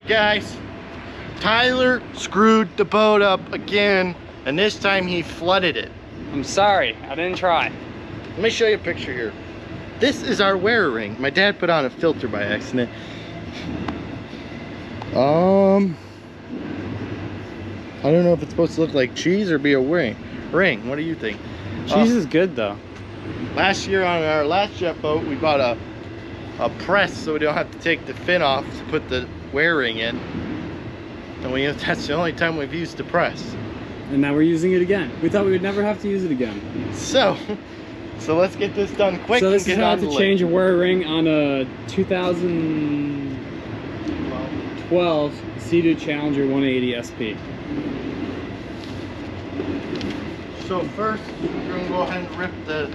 Guys, Tyler screwed the boat up again, and this time he flooded it. I'm sorry, I didn't try. Let me show you a picture here. This is our wear ring. My dad put on a filter by accident. I don't know if it's supposed to look like cheese or be a ring. What do you think? Cheese is good though. Last year on our last jet boat, we bought a press so we don't have to take the fin off to put the wear ring in. And that's the only time we've used the press. And now we're using it again. We thought we would never have to use it again. So let's get this done quick. So this and is get how on to the change lake. a wear ring on a 2012 Seadoo Challanger 180 SP. So first, we're gonna go ahead and rip the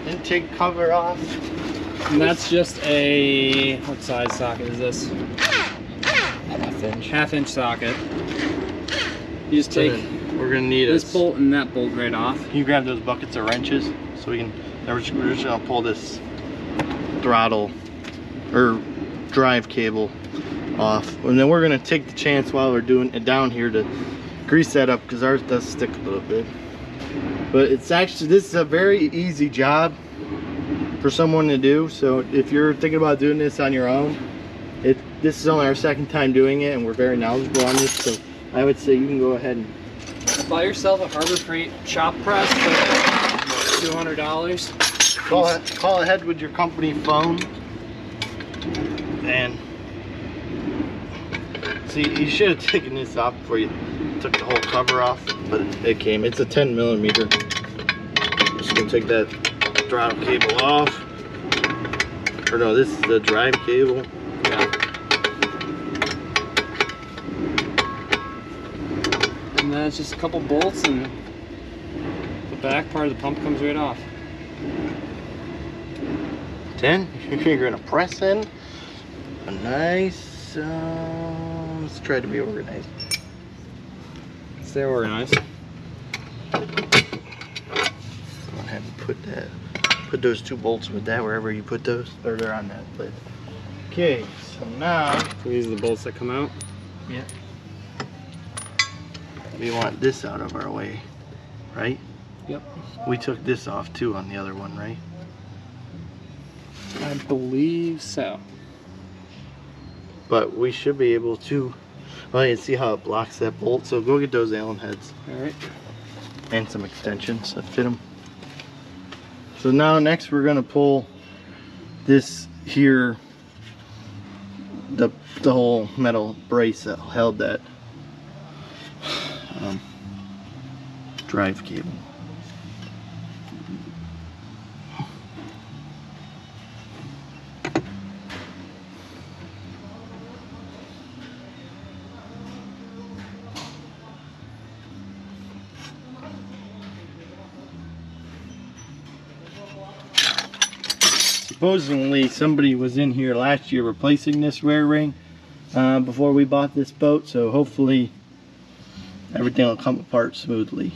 intake cover off. And that's just a, what size socket is this? Half-inch socket. You just take we're gonna need this bolt and that bolt right off. You grab those buckets of wrenches so we can. We're just gonna pull this throttle or drive cable off, and then we're gonna take the chance while we're doing it down here to grease that up because ours does stick a little bit. But it's actually, this is a very easy job for someone to do. So if you're thinking about doing this on your own, this is only our second time doing it, and we're very knowledgeable on this. So I would say you can go ahead and buy yourself a Harbor Freight chop press for $200. call ahead with your company phone, and see, you should have taken this off before you took the whole cover off, but it came. It's a 10mm. Just gonna take that throttle cable off. Or no, this is the drive cable. Yeah. And then it's just a couple bolts and the back part of the pump comes right off. Then you're gonna press in a nice, let's try to be organized. Stay organized. Go ahead and put those two bolts with that wherever you put those, or they're on that lid. Okay, so now So these are the bolts that come out. yeah, we want this out of our way, right? Yep. We took this off too on the other one, right? I believe so. But we should be able to. Well, you can see how it blocks that bolt. So go get those Allen heads. All right. And some extensions that fit them. So now next we're gonna pull this here, the whole metal brace that held that drive cable. Supposedly somebody was in here last year replacing this rear ring before we bought this boat, so hopefully everything will come apart smoothly.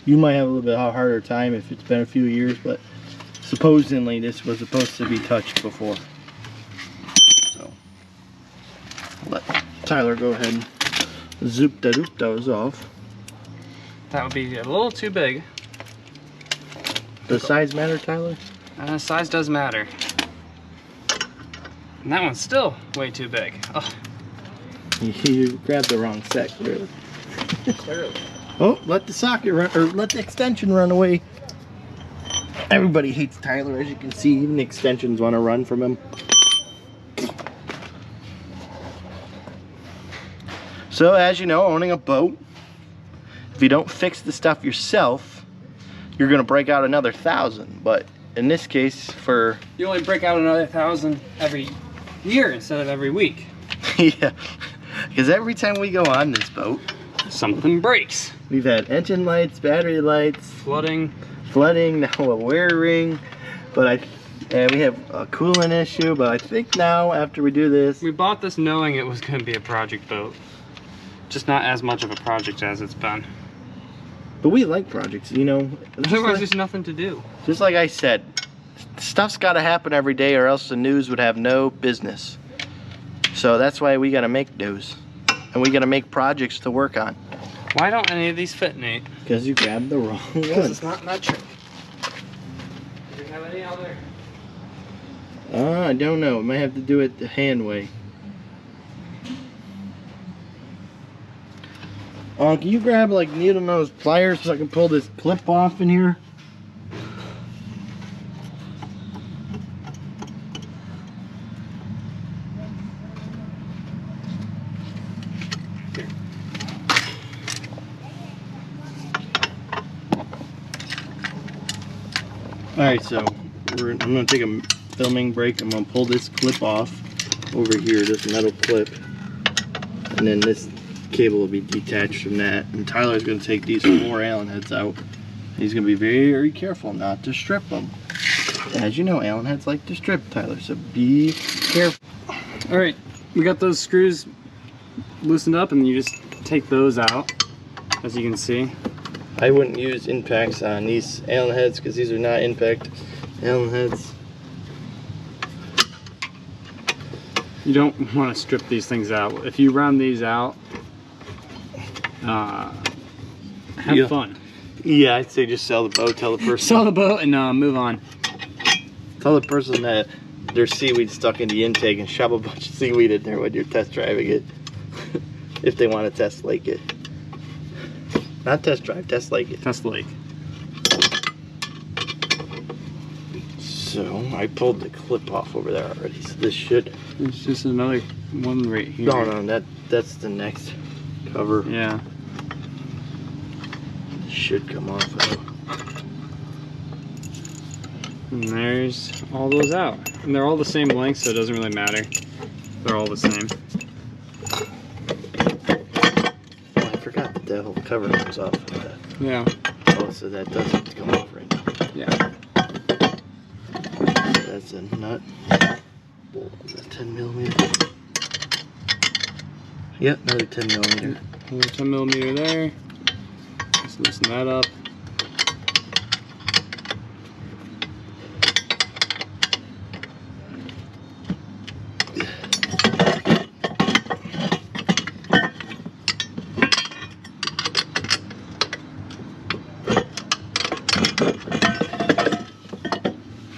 You might have a little bit of a harder time if it's been a few years, but supposedly this was supposed to be touched before. So let Tyler go ahead and zoop those off. That would be a little too big. Does size matter, Tyler? Size does matter. And that one's still way too big. Oh. You grabbed the wrong set, clearly. Clearly. Oh, let the socket run, or let the extension run away. Everybody hates Tyler, as you can see. Even the extensions want to run from him. So, as you know, owning a boat, if you don't fix the stuff yourself, you're going to break out another 1,000. But in this case, for... You only break out another 1,000 every year instead of every week. Yeah, because every time we go on this boat, something breaks. We've had engine lights, battery lights, Flooding, now a wear ring, but we have a coolant issue. But I think now, after we do this, we bought this knowing it was going to be a project boat. Just not as much of a project as it's been. but we like projects, you know. Otherwise, there's nothing to do. Just like I said, stuff's got to happen every day, or else the news would have no business. So that's why we gotta make those. And we gotta make projects to work on. Why don't any of these fit, Nate? Because you grabbed the wrong one. Because it's not metric. Do you have any out there? I don't know. Might have to do it the hand way. Can you grab like needle nose pliers so I can pull this clip off in here? Alright, so I'm going to take a filming break. I'm going to pull this clip off over here, this metal clip. And then this cable will be detached from that. And Tyler's going to take these 4 Allen heads out. He's going to be very careful not to strip them. As you know, Allen heads like to strip, Tyler, so be careful. Alright, we got those screws loosened up, and you just take those out, as you can see. I wouldn't use impacts on these Allen heads because these are not impact Allen heads. You don't want to strip these things out. If you round these out, have fun. Yeah, I'd say just sell the boat, tell the person. Sell the boat and move on. Tell the person that there's seaweed stuck in the intake and shove a bunch of seaweed in there when you're test driving it. If they want to test lake it. Not test drive, test lake it. Test lake. So I pulled the clip off over there already, so this should. There's just another one right here. No, that's the next cover. Yeah. This should come off though. And there's all those out. And they're all the same length, so it doesn't really matter. They're all the same. Oh, I forgot that the whole cover comes off of that. Yeah. Oh, so that doesn't come off right now. Yeah. So that's a nut. Bolt, 10 millimeter. Yep, another 10 millimeter. Another 10 millimeter there. Just loosen that up.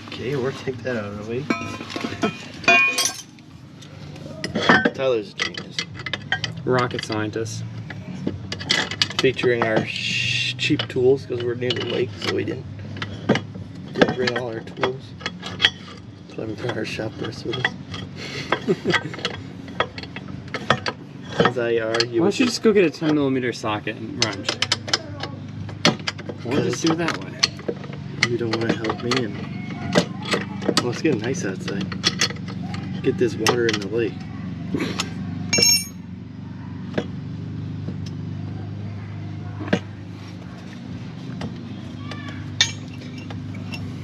Okay, we'll take that out of the way. Tyler's a genius. Rocket scientist. Featuring our cheap tools because we're near the lake, so we didn't bring all our tools. So we brought our shop press with us. As I argue. Why don't you just go get a 10 millimeter socket and wrench? Or just do it that way. You don't want to help me in. Well, it's getting nice outside. Get this water in the lake.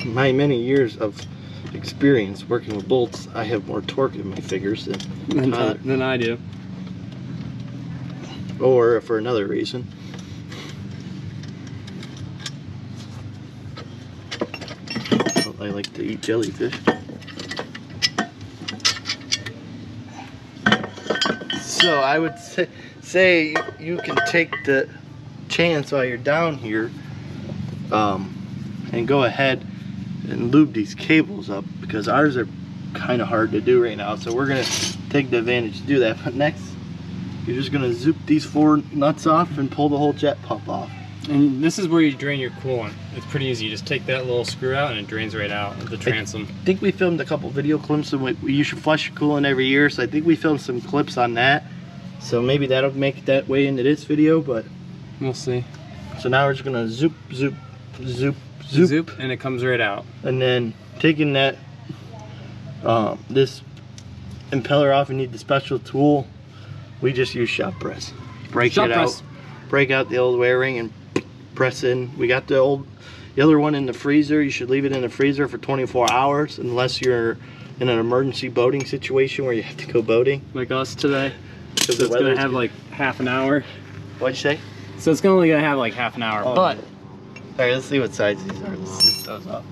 My many years of experience working with bolts, I have more torque in my fingers than I do. Or for another reason. I like to eat jellyfish. So I would say you can take the chance while you're down here and go ahead and lube these cables up because ours are kind of hard to do right now. So we're going to take the advantage to do that. But next, you're just going to zoop these 4 nuts off and pull the whole jet pump off. And this is where you drain your coolant. It's pretty easy. You just take that little screw out and it drains right out of the transom. I think we filmed a couple video clips of you should flush your coolant every year. So I think we filmed some clips on that. So maybe that'll make it that way into this video, but we'll see. So now we're just going to zoop, zoop, zoop, zoop. Zoop, and it comes right out. And then taking that, this impeller off, you need the special tool. We just use shop press. Break it out, break out the old wear ring and press in. We got the other one in the freezer. You should leave it in the freezer for 24 hours unless you're in an emergency boating situation where you have to go boating. Like us today. So The it's going to have like half an hour. What'd you say? So it's only going to have like half an hour, but... Alright, let's see what size these are. Let's zip those up.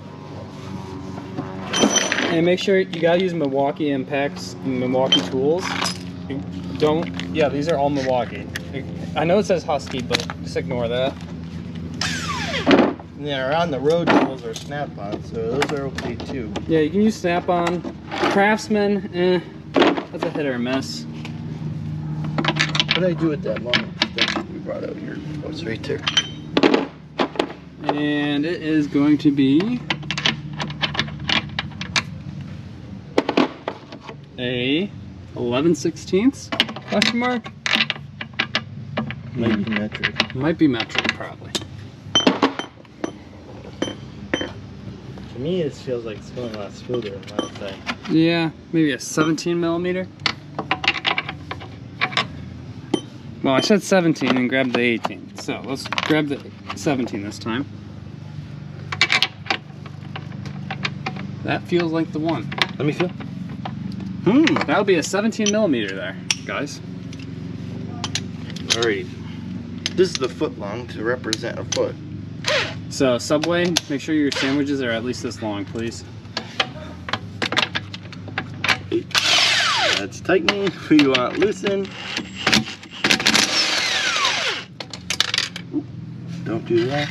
And make sure you gotta use Milwaukee impacts and Milwaukee tools. Don't, yeah, these are all Milwaukee. I know it says Husky, but just ignore that. Yeah, on the road tools are Snap-on, so those are okay too. Yeah, you can use Snap-on. Craftsman, that's a hit or miss. What did I do with that long extension we brought out here? Oh, it's right there. And it is going to be a 11/16 question mark? Might be metric. Might be metric, probably. To me, it feels like it's going a lot smoother than last time. Yeah, maybe a 17 millimeter. Well, I said 17 and grabbed the 18, so let's grab the 17 this time. That feels like the one. Let me feel. That'll be a 17 millimeter there, guys. Alright. This is the foot long to represent a foot. So, Subway, make sure your sandwiches are at least this long, please. That's tightening. We want loosen. Ooh, don't do that.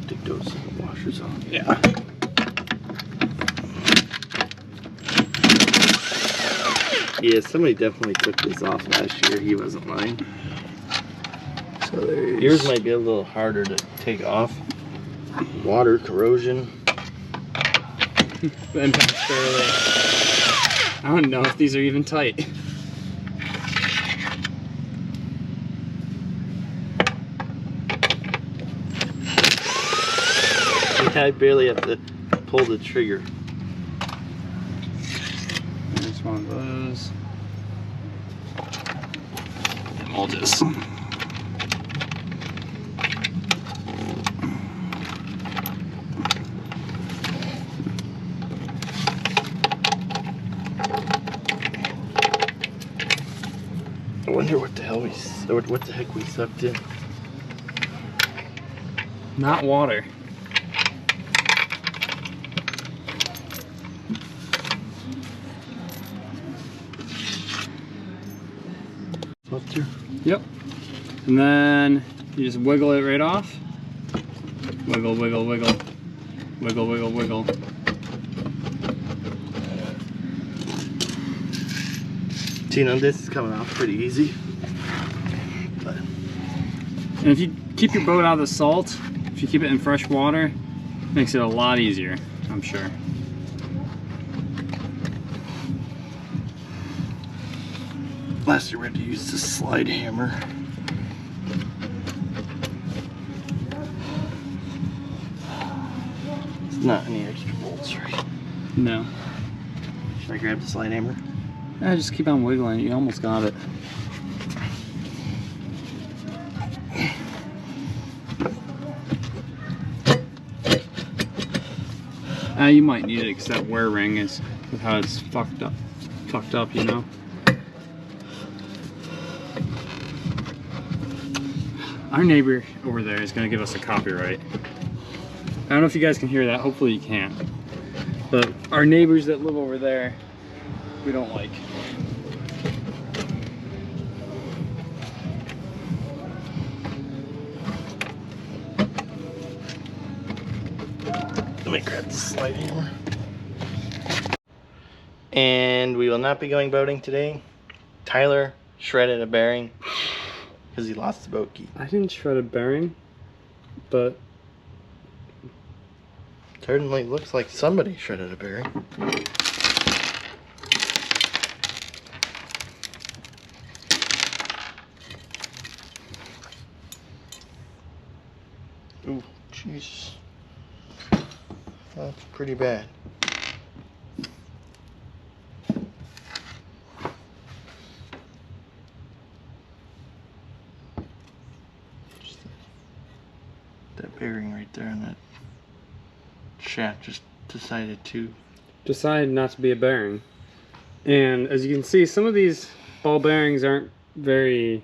Take those washers off. Yeah. Yeah, somebody definitely took this off last year. He wasn't lying. So there's... Yours might be a little harder to take off. Water corrosion. The impact's fairly... I don't know if these are even tight. I barely have to pull the trigger. There's one of those. And we'll just... I wonder what the hell what the heck we sucked in. Not water. Up there. Yep. And then you just wiggle it right off. Wiggle, wiggle, wiggle. Wiggle, wiggle, wiggle. See, now this is coming off pretty easy. But And if you keep your boat out of the salt, if you keep it in fresh water, it makes it a lot easier, I'm sure. last year we had to use the slide hammer. It's not any extra bolts, right? No. Should I grab the slide hammer? Just keep on wiggling. You almost got it. You might need it because that wear ring is with how it's fucked up, you know. Our neighbor over there is gonna give us a copyright. I don't know if you guys can hear that. Hopefully you can't. But our neighbors that live over there, we don't like. Let me grab the slide hammer. And we will not be going boating today. Tyler shredded a bearing because he lost the boat key. I didn't shred a bearing, but Certainly looks like somebody shredded a bearing. Ooh, jeez. That's pretty bad. Just that bearing right there and that shaft just decided not to be a bearing. And as you can see, some of these ball bearings aren't very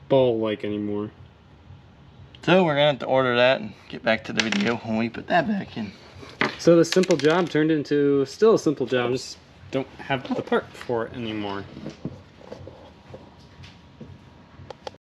ball-like anymore. So we're gonna have to order that and get back to the video when we put that back in. So the simple job turned into still a simple job, just don't have the part for it anymore.